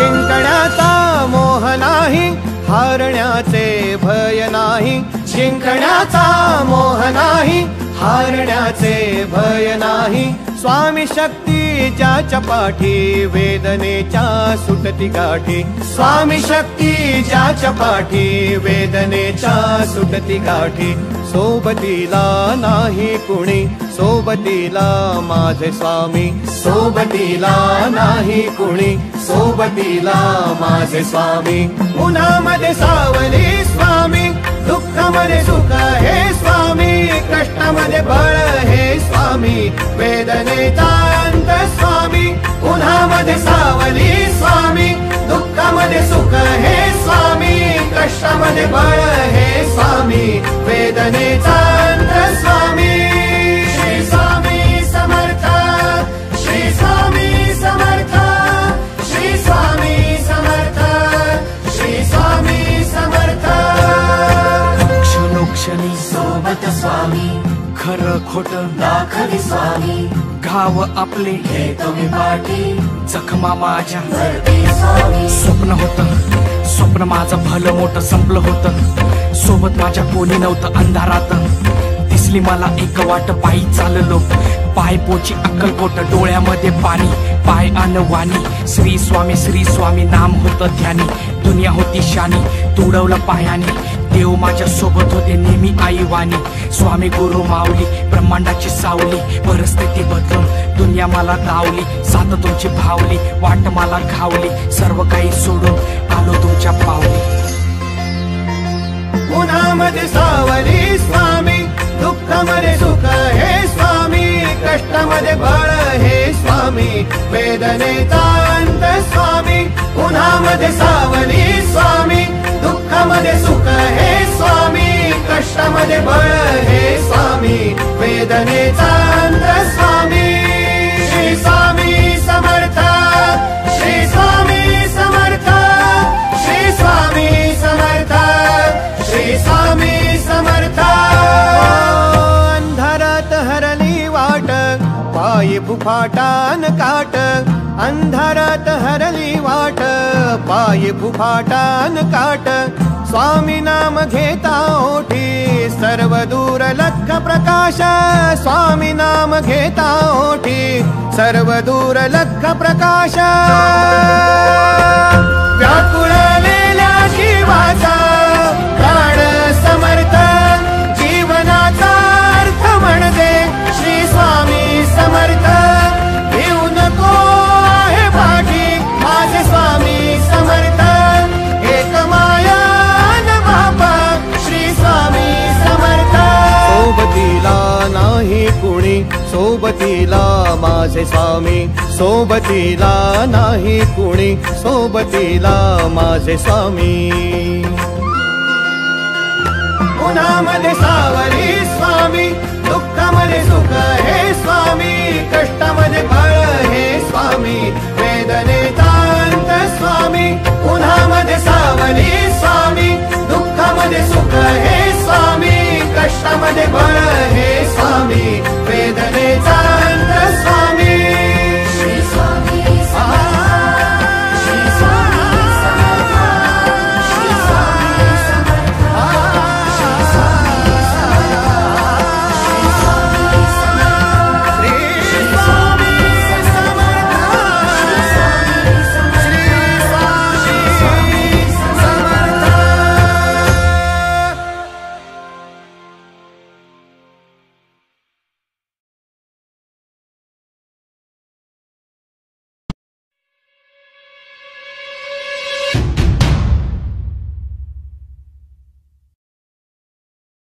जिंकण्याचा मोह नाही, हारण्याचे भय नाही. जिंकण्याचा मोह नाही, हारण्याचे भय नाही. स्वामी शक्ती ज्याच्या पाठी, वेदनेच्या सुटती गाठी. स्वामी शक्ती ज्याच्या पाठी, वेदनेच्या सुटती गाठी. सोबतीला नाही कुणी, सोबतीला माझे स्वामी. सोबतीला नाही कुणी, सोबतीला माझे स्वामी. उन्हामध्ये सावली स्वामी, दुःखामध्ये सुख हे स्वामी. कष्टामध्ये बळ हे स्वामी, वेदनेचा अंत स्वामी. उन्हामध्ये सावली स्वामी, दुःखामध्ये सुख हे स्वामी. कष्टामध्ये बळ हे स्वामी, वेदनेचा अंत स्वामी. श्री स्वामी समर्थ, श्री स्वामी समर्थ, श्री स्वामी समर्थ, श्री स्वामी समर्थ. क्षणोक्षणी सोबत स्वामी, खरं खोट दाखवी स्वामी. घाव आपले हे तुम्ही पाठी, जखमा माझ्या स्वामी. स्वप्न होतं, स्वप्न माझं भलं मोठं संपलं होतं. सोबत माझ्या कोणी नव्हतं अंधारात. दिसली मला एक वाट, पायी चाललो पाय पोची अक्कलकोट. डोळ्यामध्ये पाणी, पाय अनवाणी. श्री स्वामी नाम होतं ध्यानी. दुनिया होती शानी, तुडवलं पायाने. देव माझ्या सोबत होते नेहमी आईवानी. स्वामी गुरु माऊली, ब्रह्मांडाची सावली. परिस्थिती बदलून दुनिया मला धावली. साथ तुमची भावली, वाट मला घावली. सर्व काही सोडून आलो तुमच्या पावली. उन्हामध्ये सावली स्वामी, दुःखामध्ये सुख हे स्वामी. कष्टामध्ये बळ हे स्वामी, वेदनेचा अंत स्वामी. उन्हामध्ये सावली स्वामी, दुःखामध्ये सुख हे स्वामी. कष्टामध्ये बळ हे स्वामी, वेदनेचा अंत स्वामी. श्री स्वामी समर्थ, श्री स्वामी समर्थ, श्री स्वामी समर्थ, श्री स्वामी समर्थ. अंधारात हरली वाट, पायी फुफाटान काट. अंधारात हरली वाट, पायी फुफाटान काट. स्वामी नाम घेता ओठी, सर्व दूर लख प्रकाश. स्वामी नाम घेता ओठी, सर्व दूर लख प्रकाश. व्याकुळलेल्या जीवाचा प्राण समर्थ, जीवनाचा अर्थ म्हणजे श्री स्वामी समर्थ. घेऊ नको आहे पाठी, माझे स्वामी समर्थ. एक माया न बापा, श्री स्वामी समर्थ. सोबतीला नाही कुणी, सोबतीला माझे स्वामी. सोबतीला नाही कुणी, सोबतीला माझे स्वामी. उन्हामध्ये सावली स्वामी, दुःखामध्ये सुख हे स्वामी. कष्टामध्ये बळ हे स्वामी.